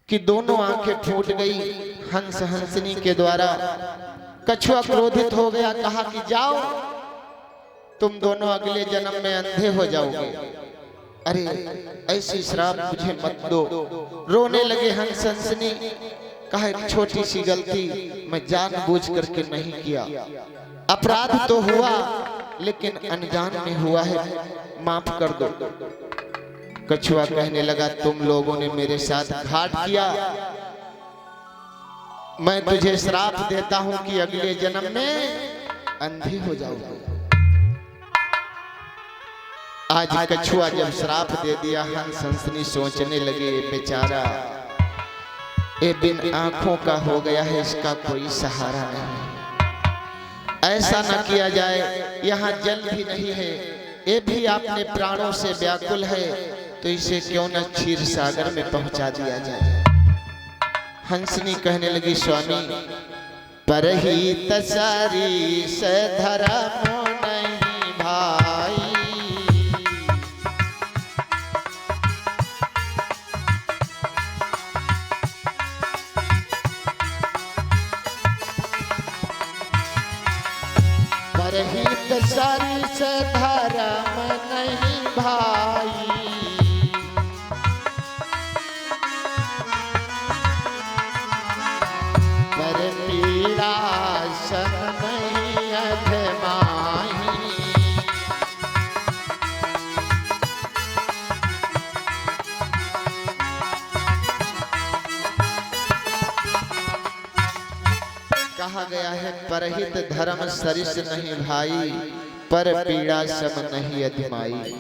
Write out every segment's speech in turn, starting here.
कि दोनों आंखें फूट गई हंस हंसनी के द्वारा। कछुआ क्रोधित हो गया, कहा कि जाओ तुम दोनों अगले जन्म में अंधे हो जाओगे। अरे ऐसी श्राप मुझे मत दो। रोने लगे हंस हंसनी, कहा छोटी सी गलती मैं जानबूझ करके नहीं किया, अपराध तो हुआ लेकिन अनजान में हुआ है, माफ कर दो। कछुआ कहने लगा तुम लोगों ने मेरे साथ घात किया, मैं तुझे श्राप देता हूं कि अगले जन्म में अंधे हो जाओगे। आज कछुआ जब श्राप दे दिया, हंस हंसनी सोचने लगे बेचारा ये बिन आंखों का हो गया है, इसका कोई सहारा नहीं। ऐसा न किया जाए, यहाँ जल भी नहीं है, ये भी अपने प्राणों से व्याकुल है, तो इसे क्यों न क्षीर सागर में पहुंचा दिया जाए। हंसनी कहने लगी स्वामी परही तसारी से धर्म नहीं भाई, परही तसारी से धर्म नहीं भाई, नहीं अधमाही। कहा गया है परहित धर्म सरिस नहीं भाई, पर पीड़ा सम नहीं अधमाई।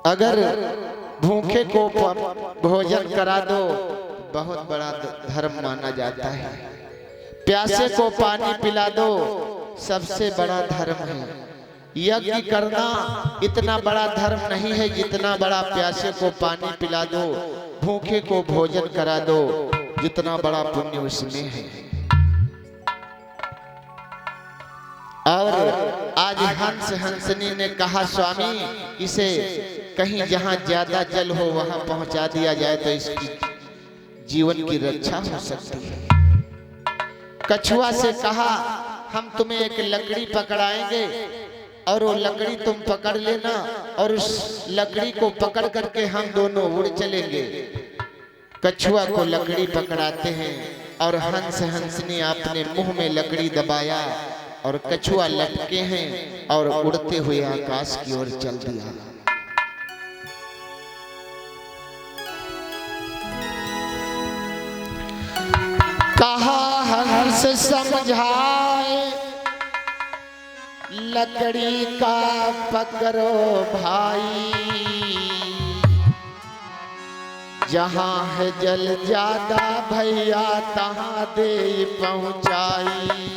अगर भूखे को भोजन करा दो बहुत बड़ा धर्म माना जाता है, प्यासे को पानी पिला दो सबसे बड़ा धर्म है। यज्ञ करना इतना बड़ा धर्म नहीं है जितना बड़ा प्यासे को पानी पिला दो, भूखे को भोजन करा दो, जितना बड़ा पुण्य उसमें है। और आज हंस हंसनी ने कहा स्वामी इसे कहीं जहां ज्यादा जल हो वहां पहुंचा दिया जाए तो इसकी जीवन की रक्षा हो सकती है। कछुआ से कहा हम तुम्हें एक लकड़ी पकड़ाएंगे और वो लकड़ी तुम पकड़ लेना और उस लकड़ी को पकड़ करके हम दोनों उड़ चलेंगे। कछुआ को लकड़ी पकड़ाते हैं और हंस हंसनी अपने मुंह में लकड़ी दबाया और कछुआ लटके हैं और उड़ते हुए आकाश की ओर चल दिया। कहा हंस समझाए लकड़ी का पकड़ो भाई, जहां है जल ज्यादा भैया तहां दे पहुंचाई।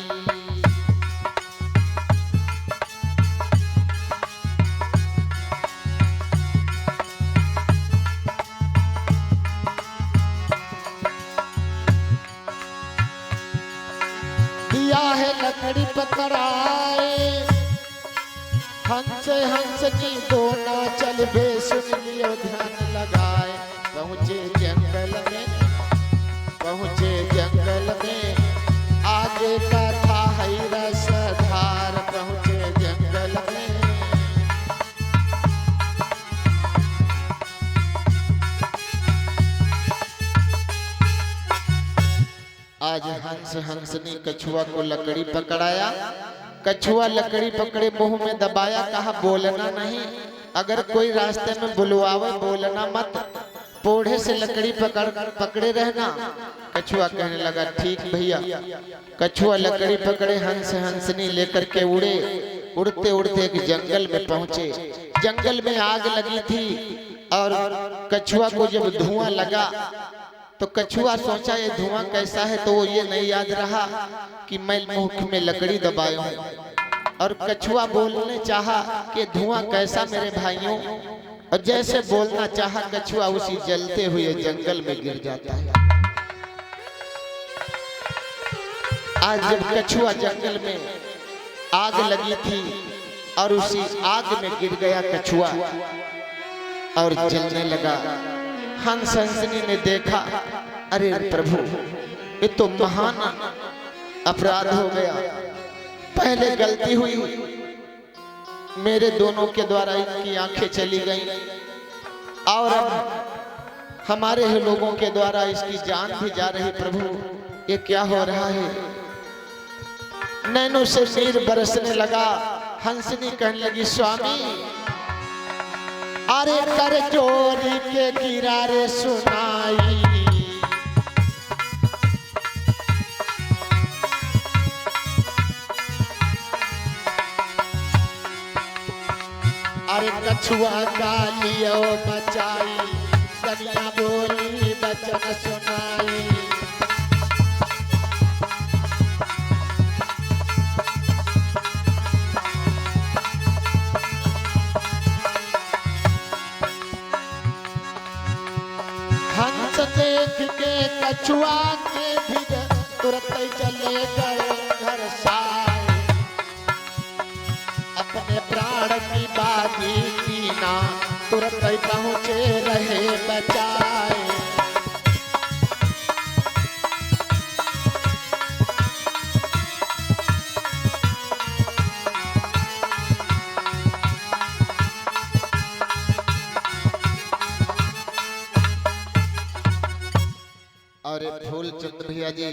है लकड़ी पकड़ाए हंस हंसनी दोनों चल बे सुन लियो ध्यान लगाए। पहुँचे जंगल में आगे का था है रसधार, पहुँचे जंगल में आज हंस हंसनी कछुआ को लकड़ी पकड़ाया। कछुआ लकड़ी पकड़े मुंह में दबाया, कहा बोलना नहीं, अगर कोई रास्ते में बुलवावे बोलना मत, पोढ़े से लकड़ी पकड़े रहना। कछुआ कहने लगा ठीक भैया। कछुआ लकड़ी पकड़े हंस हंसनी लेकर के उड़े, उड़ते उड़ते एक जंगल में पहुंचे। जंगल में आग लगी थी और कछुआ को जब धुआं लगा तो कछुआ सोचा ये धुआं कैसा है, तो वो ये नहीं याद रहा कि मैं मुंह में लकड़ी दबाया हूँ। और कछुआ बोलने चाहा कि धुआं कैसा मेरे भाइयों, और जैसे बोलना चाहा कछुआ उसी जलते हुए जंगल में गिर जाता है। आज जब कछुआ जंगल में आग लगी थी और उसी आग में गिर गया कछुआ और जलने लगा। हंस हंसनी ने देखा, अरे प्रभु ये तो महान अपराध हो गया, पहले गलती हुई, मेरे दोनों के द्वारा इनकी आंखें चली गईं और अब हमारे ही लोगों के द्वारा इसकी जान भी जा रही। प्रभु ये क्या हो रहा है? नैनों से नीर बरसने लगा। हंसनी कहने लगी, स्वामी अरे कर जोड़ी के गिरा रे सुनाई, अरे कछुआ का लियो बचाई, सनिया बोली बचन सुनाई। हंस देख के कछुआ के भी तुरंत चले गए घर साए, अपने प्राण की बाजी कीना तुरंत पहुँचे रहे बचाए। और फूलचंद भैया जी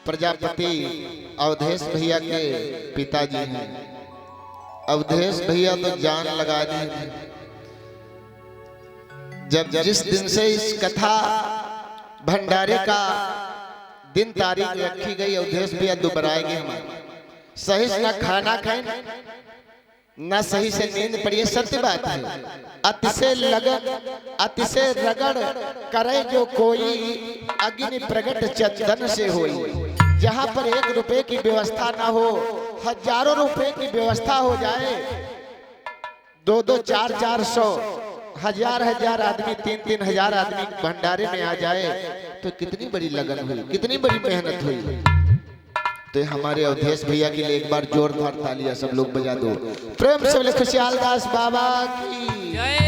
प्रजापति अवधेश भैया के पिताजी हैं। अवधेश भैया तो जान लगा दी। जब जिस दिन से इस कथा भंडारे का दिन तारीख रखी गई, अवधेश भैया दोबाराएंगे हमारे, सही से ना खाना खाए ना सही से नींद पड़ी, सत्य बात है। अतिशय लगन अतिशय रगड़ करे जो कोई, अग्नि प्रगट चंदन से होई। जहाँ पर 1 रुपए की व्यवस्था ना हो, हजारों रुपए की व्यवस्था हो जाए, 2-2, 4-4 सौ, हजार आदमी, 3-3 हजार आदमी भंडारे में आ जाए तो कितनी बड़ी लगन हुई, कितनी बड़ी मेहनत हुई। तो हमारे अवधेश भैया के लिए एक बार जोरदार तालियां सब लोग बजा दो। प्रेम से बोले खुशहाल दास बाबा की जय।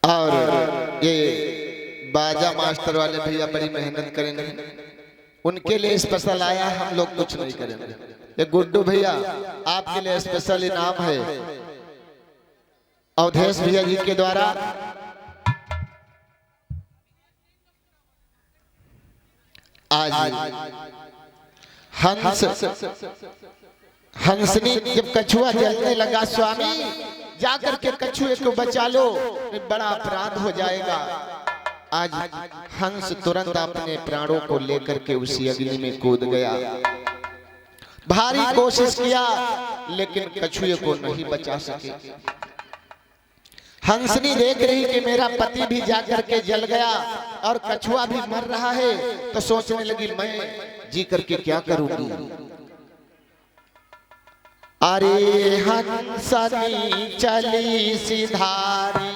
और ये बाजा मास्टर वाले भैया बड़ी मेहनत करेंगे, उनके लिए स्पेशल आया, हम लोग कुछ नहीं करेंगे। ये गुड्डू भैया आपके लिए स्पेशल इनाम है अवधेश भैया जी के द्वारा। आज हंसनी जब कछुआ जलने लगा, स्वामी जाकर के कछुए को बचा लो, बड़ा अपराध हो जाएगा। आज हंस तुरंत अपने प्राणों को लेकर के उसी अग्नि में कूद गया। भारी कोशिश किया लेकिन कछुए को नहीं बचा सके। हंसनी देख रही कि मेरा पति भी जाकर के जल गया और कछुआ भी मर रहा है, तो सोचने लगी मैं जी करके क्या करूंगी। अरे हंसनी चली सिधारी,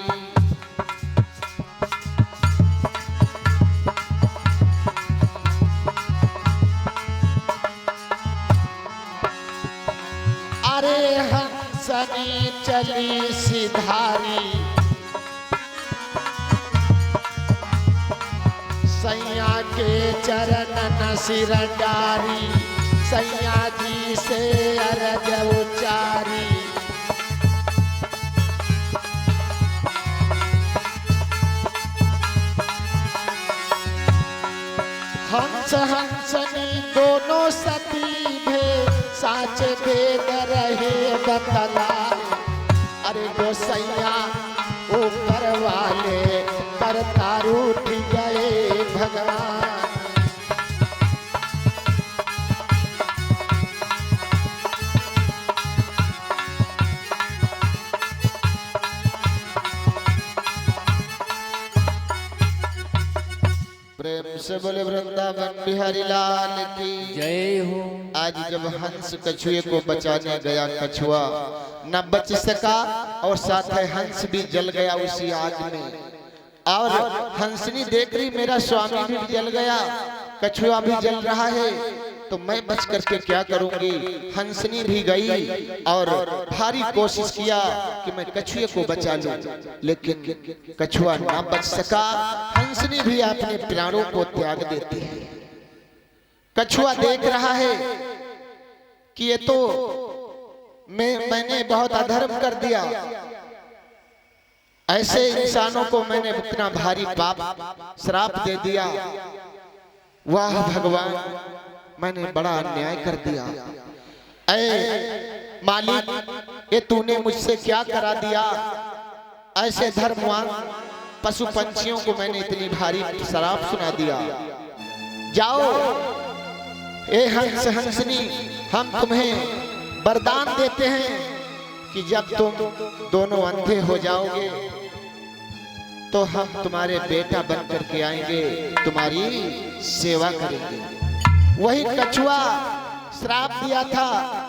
अरे हंसनी चली सिधारी, सैया के चरण सिर डारी, सैया जी से अरज उचारी। हंस हंसनी दोनों सती भे साच भेद रहे बतला। अरे गोसैया ऊपर वाले पर तारू उठ गए भगवान। प्रेम से बोले वृंदावन बिहारी लाल की जय हो। आज जब हंस कछुए को बचाने गया, कछुआ न बच सका और साथ है हंस भी जल गया उसी आग में। और हंसनी देख रही मेरा स्वामी भी जल गया, कछुआ भी जल रहा है, तो मैं बच करके क्या करूंगी। हंसनी भी गई और भारी कोशिश किया कि मैं कछुए को बचा लूं, लेकिन कछुआ ना बच सका। हंसनी भी अपने प्राणों को त्याग देती है। कछुआ देख रहा है कि ये तो मैंने बहुत अधर्म कर दिया, ऐसे इंसानों को मैंने इतना भारी पाप श्राप दे दिया। वाह भगवान, मैंने बड़ा अन्याय कर दिया। ऐ मालिक, ये तूने मुझसे क्या करा दिया। ऐसे धर्मवान पशु पंछियों को मैंने इतनी भारी श्राप सुना दिया। जाओ ए हंस हंसनी, हम तुम्हें वरदान देते हैं कि जब तुम दोनों अंधे हो जाओगे तो हम तुम्हारे बेटा बन करके आएंगे, तुम्हारी सेवा करेंगे। वही कछुआ श्राप दिया था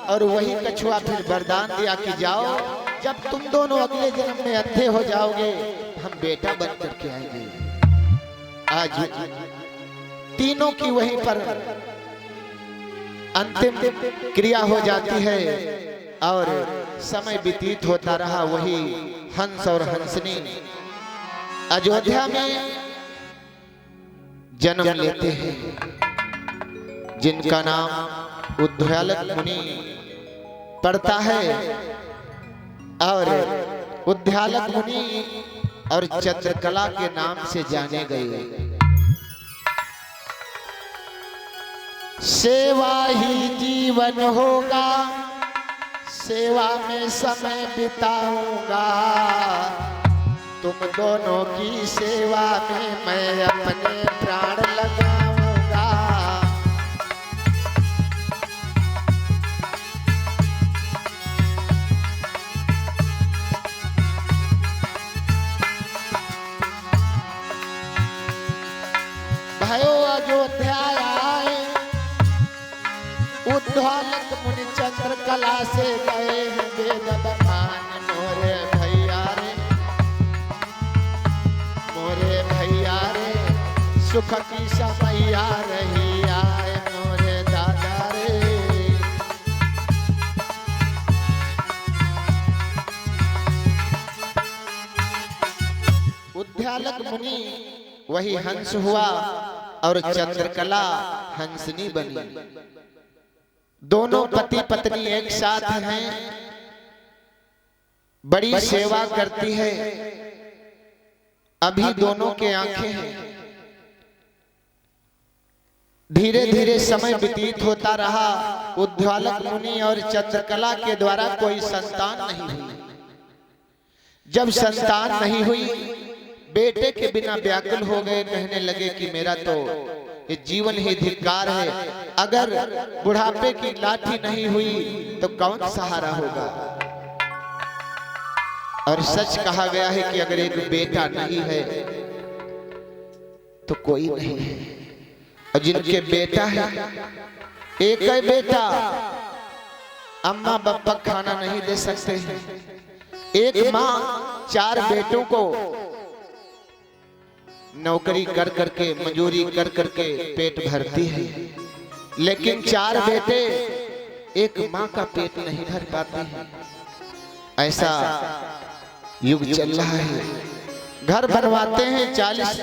और वही कछुआ फिर वरदान दिया कि जाओ, जब तुम दोनों अगले जन्म में अंधे हो जाओगे हम बेटा बन करके आएंगे। आज तीनों की वहीं पर अंतिम क्रिया हो जाती है और समय व्यतीत होता रहा। वही हंस और हंसनी अयोध्या में जन्म लेते हैं, जिनका नाम उद्यालक मुनि पड़ता है। और उद्यालक मुनि और चंद्रकला के नाम से जाने गए। सेवा ही जीवन होगा, सेवा में समय बिताऊंगा, तुम दोनों की सेवा में मैं अपने प्राण लगाऊंगा। भाइयों, अयोध्या आए उद्यालक मुनि चंद्रकला से गए हैं वेद बखान। मोरे भैया रे, मोरे भैया रे, सुख की समैया रही आए मोरे दादा रे। उद्यालक मुनि वही हंस हुआ और चंद्रकला हंसनी बनी। दोनों पति पत्नी एक साथ हैं, बड़ी सेवा करती है। अभी दोनों के आंखें हैं। धीरे धीरे समय व्यतीत होता रहा। उद्यालक मुनि और चंद्रकला के द्वारा कोई संतान नहीं हुई। जब संतान नहीं हुई, बेटे के बिना व्याकुल हो गए। कहने लगे कि मेरा तो ये जीवन ही धिक्कार है। अगर बुढ़ापे की लाठी नहीं हुई तो कौन सहारा होगा। और सच कहा गया है कि अगर एक बेटा नहीं है तो कोई नहीं है। और जिनके बेटा है, एक ही बेटा, अम्मा पापा खाना नहीं दे सकते हैं। एक माँ 4 बेटों को नौकरी कर करके, मजूरी कर करके पेट भरती है, लेकिन 4 बेटे एक माँ का पेट नहीं भर पाते हैं। ऐसा युग चल रहा है। घर बनवाते हैं, 40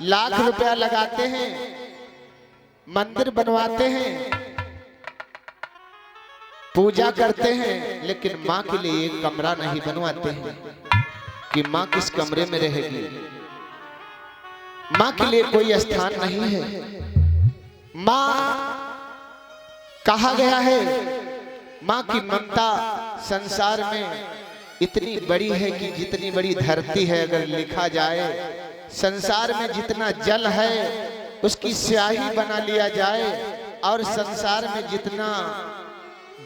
लाख रुपया लगाते हैं, मंदिर बनवाते हैं, पूजा करते हैं, लेकिन माँ के लिए एक कमरा नहीं बनवाते हैं कि माँ किस कमरे में रहेगी। माँ के लिए कोई स्थान नहीं है। माँ कहा गया है, माँ की ममता संसार में इतनी बड़ी है कि जितनी बड़ी धरती है अगर लिखा जाए, संसार में जितना जल है उसकी स्याही बना लिया जाए, और संसार में जितना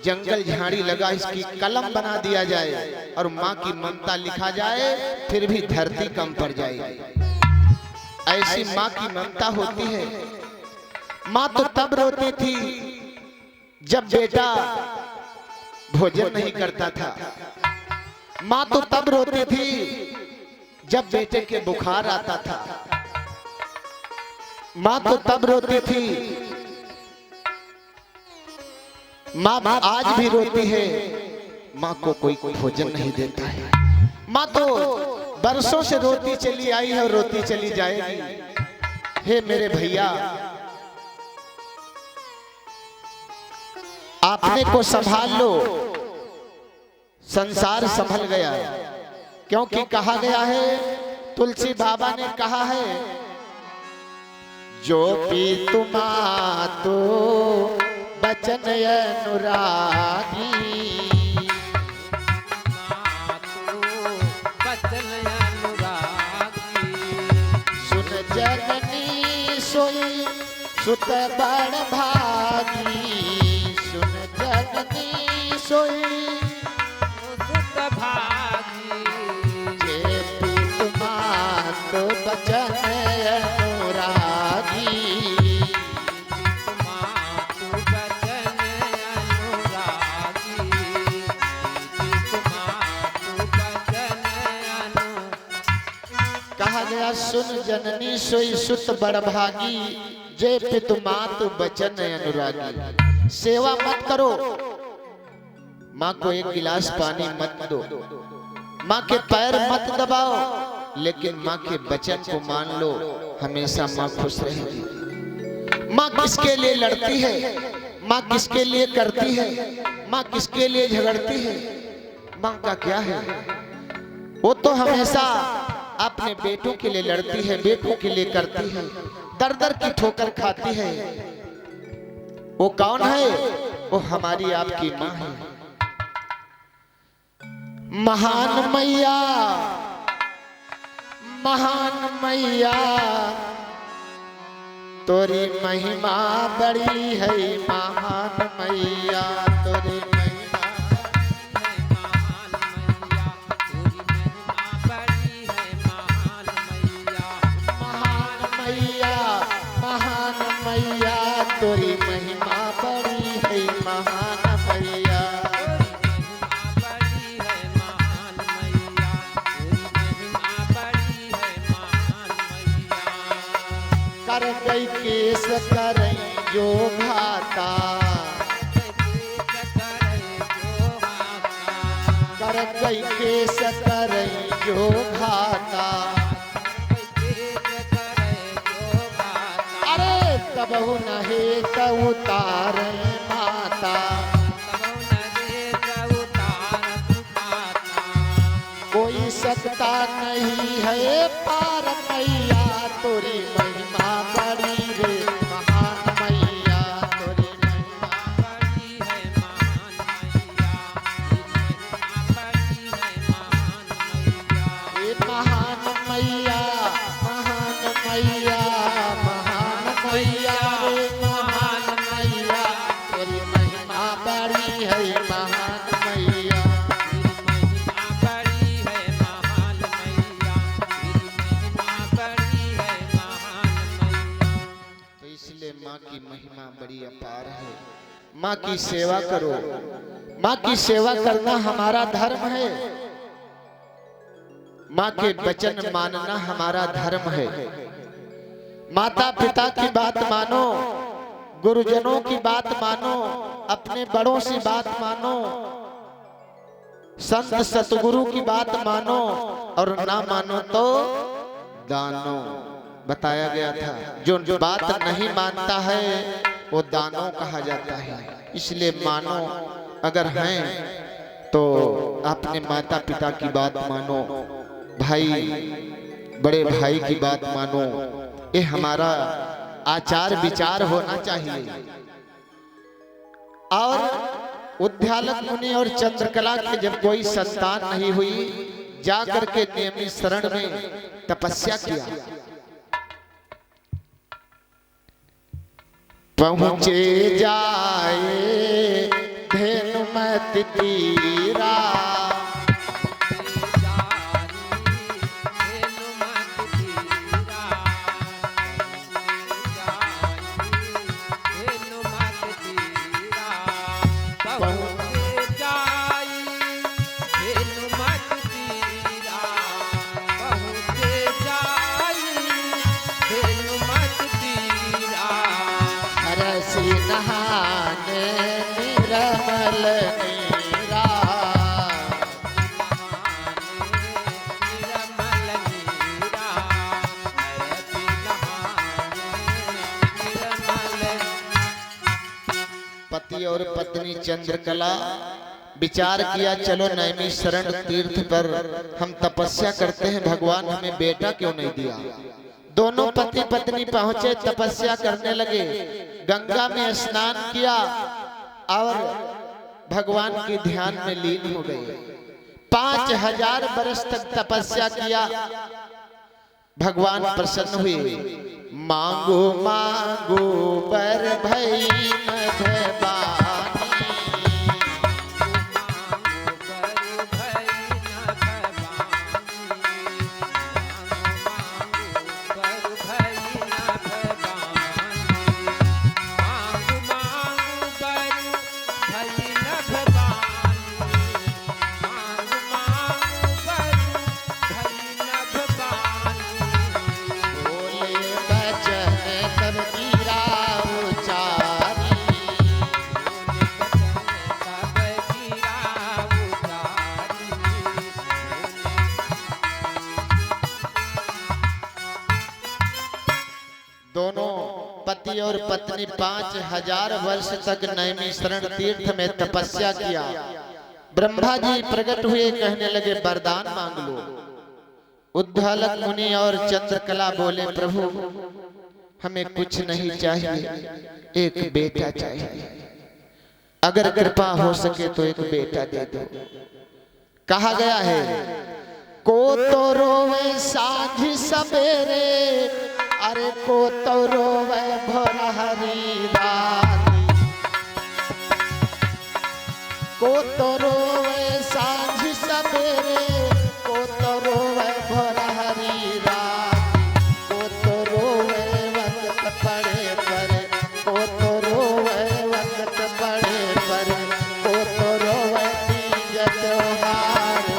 जंगल झाड़ी लगा इसकी कलम बना दिया जाए, और माँ की ममता लिखा जाए, फिर भी धरती कम पड़ जाएगी। ऐसी माँ की ममता होती है। माँ तो तब रोती थी जब बेटा भोजन नहीं करता था। माँ तो तब रोती थी जब बेटे के बुखार आता था। माँ तो तब रोती थी माँ आज भी रोती है, माँ को कोई भोजन नहीं देता है। माँ तो बरसों से रोती चली आई है और रोती चली जाएगी। हे मेरे भैया, आपने को संभाल लो, संसार संभल गया। क्योंकि कहा गया है, तुलसी बाबा ने कहा है, जो पी तुमा तो बचन अनुरागी, सुन जननी सोई सुत बड़ भागी, सुन जननी सोई सुत भागी, जे पी तुमा तो बचन अनुरागी, कहा गया सुन जननी सोई सुत बड़ भागी, जे पितु मातु बचन अनुरागी। सेवा मत करो, माँ को एक गिलास पानी मत दो, माँ के पैर मत दबाओ, लेकिन माँ के वचन को मान लो, हमेशा माँ खुश रहेगी। माँ किसके लिए लड़ती है, माँ किसके लिए करती है, माँ किसके लिए झगड़ती है, माँ का क्या है? वो तो हमेशा अपने बेटों के लिए लड़ती है, बेटों के लिए करती है, दर दर की ठोकर खाती है। वो कौन है? वो हमारी आपकी माँ है। महान मैया, महान मैया, तोरी महिमा बड़ी है, महान मैया तोरी तोरी महिमा बड़ी है, महान मैया। कर गई केस करई जो घाता, कर गई केस करई जो घाता, तबहु नहे त उतार माता, कोई सकता नहीं है पार मैया, तोरी महिमा बड़ी रे, महान मैया तोरी महिमा बड़ी है, महान मैया, महान मैया, महान मैया, महान मैया तोरी महिमा बड़ी है, महान मैया बड़ी है, महान मैया बड़ी है, महान मैया। तो इसलिए माँ की महिमा बड़ी अपार है। माँ की सेवा करो, माँ की सेवा करना हमारा धर्म है, माँ के वचन मानना हमारा धर्म है। माता पिता की बात मानो, गुरुजनों की बात मानो, अपने बड़ों से बात मानो, संत सतगुरु की बात मानो, और ना मानो तो दानो। बताया गया था, जो बात नहीं मानता है वो दानो कहा जाता है। इसलिए मानो, अगर हैं तो अपने माता पिता की बात मानो, भाई बड़े भाई की बात मानो। ये हमारा आचार विचार होना चाहिए। और उद्यालक मुनि और चंद्रकला के जब कोई संतान नहीं हुई, जाकर के नेमी शरण में तपस्या किया। पहुँचे जाए धेनुमत तीरा, नहाने और पत्नी चंद्रकला विचार किया, चलो नैमिषारण्य तीर्थ पर हम तपस्या करते हैं, भगवान हमें बेटा क्यों नहीं दिया। दोनों पति पत्नी पहुंचे, तपस्या करने लगे, गंगा में स्नान किया और भगवान के ध्यान में लीन हो गए। 5000 वर्ष तक तपस्या किया, भगवान प्रसन्न हुए। मांगो मांगो बर भई न पति और पत्नी 5000 वर्ष तक नैमिषारण्य तीर्थ में तपस्या किया। ब्रह्मा जी प्रकट हुए, कहने लगे वरदान मांग लो। उद्दालक मुनि और चंद्रकला बोले, प्रभु हमें कुछ नहीं चाहिए, एक बेटा चाहिए, अगर कृपा हो सके तो एक बेटा दे दो। कहा गया है, को तो रोवे साँझ सवेरे, अरे को तो रोवे भोर हरी राती, को तो रोवे साँझ सवेरे, को तो रोवे भोर हरी राती, को तो रोवे वक्त पड़े पर, को तो रोवे वक्त पड़े पर, को तो रोवे तीज त्योहार।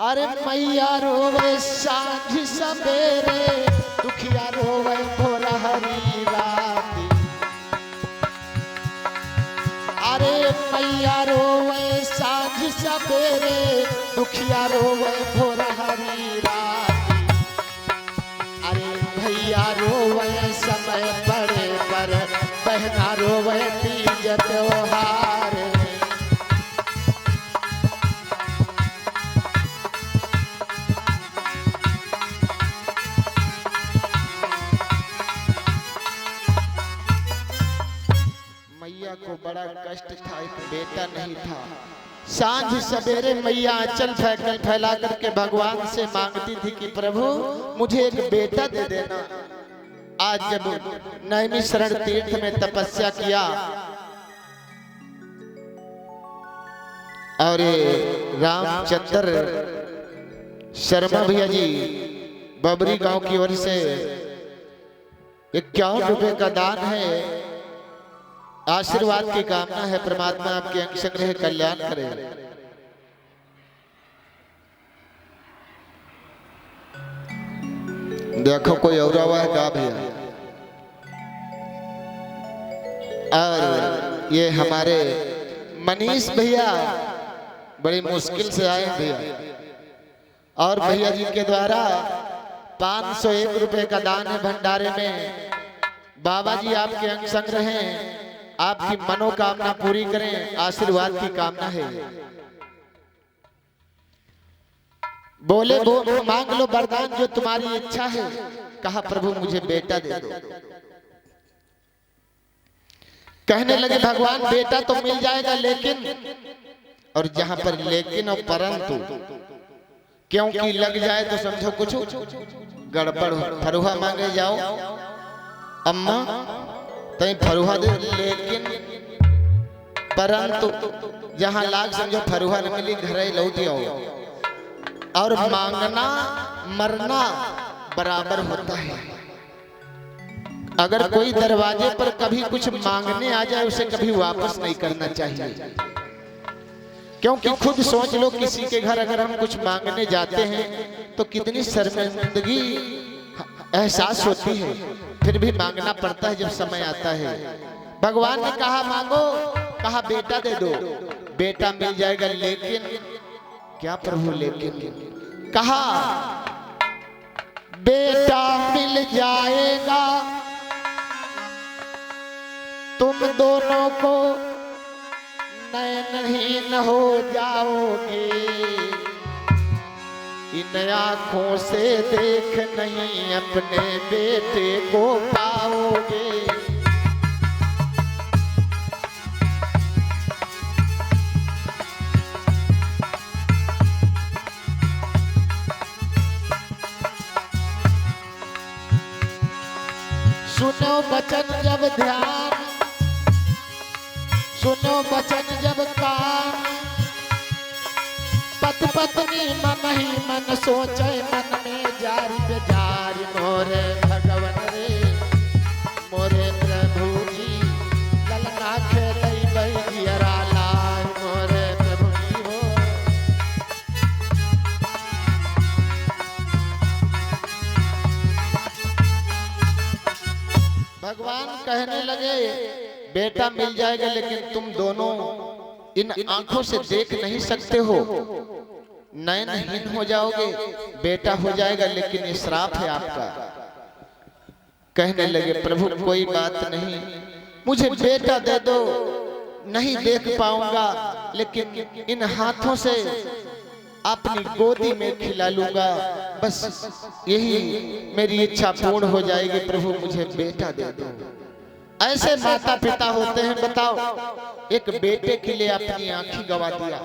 अरे मैया रोवे साँझ सवेरे, दुखिया रोवे भोर हरी राती। अरे मैया रोवे साँझ सवेरे, दुखिया रोवे भोर हरी राती। अरे भैया रोवे समय पड़े पर, बहना रोवे तीज त्योहार। मैया को बड़ा कष्ट था, एक बेटा नहीं था। सांझ सवेरे मैया आंचल फैला करके भगवान से मांगती थी कि प्रभु मुझे एक बेटा दे देना। आज जब नैमिषारण्य तीर्थ में तपस्या किया और रामचंद्र शर्मा भैया जी बबरी गांव की ओर से 51 रुपए का दान है, आशीर्वाद की कामना है, परमात्मा आपके अंग संग्रह कल्याण करे। देखो कोई और आवाज गा भैया। और ये हमारे मनीष भैया बड़ी मुश्किल से आए भैया, और भैया जी के द्वारा 501 रुपए का दान है भंडारे में। बाबा जी आपके अंग संग्रह हैं, आपकी मनोकामना पूरी करें, आशीर्वाद की कामना है। बोले वो मांग लो वरदान जो तुम्हारी इच्छा है। कहा प्रभु मुझे बेटा दे दो। कहने लगे भगवान बेटा तो मिल जाएगा, लेकिन, और जहां पर लेकिन और परंतु, क्योंकि लग जाए तो समझो कुछ गड़बड़ हो। फरुहा मांगे जाओ अम्मा तई फरुहा दे, लेकिन परंतु जहां लाग समझो फरुहा न मिली घर लौटी आओ। और मांगना मरना बराबर होता है। अगर कोई दरवाजे पर कभी कुछ मांगने आ जाए उसे कभी वापस नहीं करना चाहिए। क्योंकि खुद सोच लो, किसी के घर अगर हम कुछ मांगने जाते हैं तो कितनी शर्मिंदगी एहसास होती है, फिर भी मांगना पड़ता है जब समय आता है। भगवान ने कहा मांगो, कहा बेटा दे दो, बेटा मिल जाएगा। लेकिन क्या प्रभु, लेकिन कहा बेटा मिल जाएगा, तुम दोनों को नयनहीन हो जाओगे, इन आँखों से देख नहीं अपने बेटे को पाओगे। सुनो वचन जब ध्यान, सुनो वचन जब कान, पति पत्नी मन ही मन सोचे, मन में जारी बेजारी। मोरे भगवन रे, मोरे प्रभु जी, ललना खेलई बैजियरा लाल, मोरे प्रभु जी हो। भगवान कहने लगे बेटा मिल जाएगा, लेकिन तुम दोनों इन आंखों से देख नहीं सकते हो, नयनहीन हो जाओगे, बेटा हो जाएगा, लेकिन ये श्राप है आपका। कहने लगे प्रभु कोई बात नहीं, मुझे बेटा दे दो, नहीं देख पाऊंगा, लेकिन इन हाथों से अपनी गोदी में खिला लूंगा, बस यही मेरी इच्छा पूर्ण हो जाएगी। प्रभु मुझे बेटा दे दो। ऐसे माता पिता होते हैं, बताओ, एक बेटे के लिए अपनी आंखें गंवा दिया।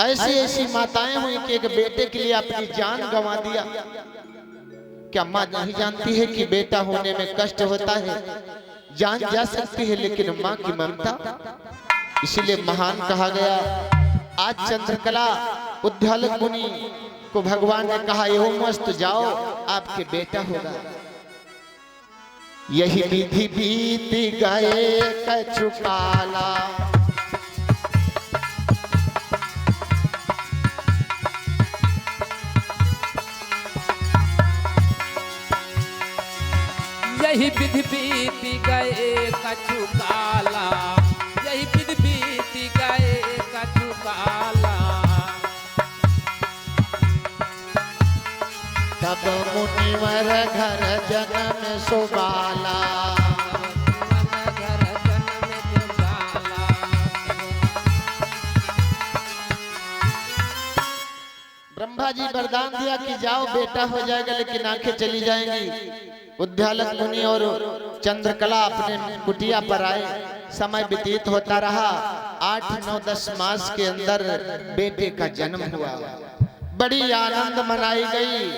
ऐसी ऐसी माताएं हुई कि एक बेटे के लिए अपनी जान गंवा दिया। क्या माँ नहीं जानती है कि बेटा होने में कष्ट होता है? जान जा सकती है, लेकिन माँ की ममता, इसीलिए महान कहा गया। आज चंद्रकला उद्यालक मुनि को भगवान ने कहा यो मस्त जाओ, आपके बेटा होगा। यही विधि बीत गए कछु काला, यही विधि बीत गए कछु काला, यही विधि बीत गए कछु काला। तब मुनिवर घर जन्म सुबाला, घर जन्म सुबाला। ब्रह्मा जी वरदान दिया कि जाओ बेटा हो जाएगा, लेकिन आंखें चली जाएंगी। उद्यालक मुनि और चंद्रकला अपने कुटिया पर आए, समय व्यतीत होता रहा। 8, 9, 10 मास के अंदर बेटे का जन्म हुआ। बड़ी आनंद मनाई गई,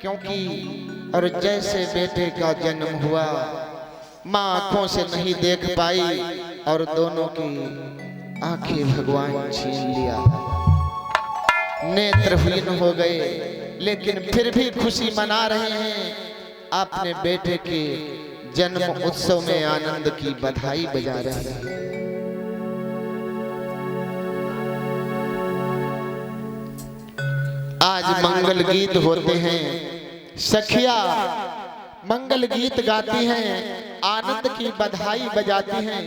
क्योंकि और जैसे बेटे का जन्म हुआ, माँ आंखों से नहीं देख पाई और दोनों की आंखें भगवान छीन लिया, नेत्रहीन हो गए। लेकिन फिर भी खुशी मना रहे हैं, अपने बेटे के जन्म उत्सव में आनंद की बधाई बजा रहे हैं। आज मंगल गीत होते हैं, सखिया मंगल गीत गाती हैं, आनंद की बधाई बजाती हैं।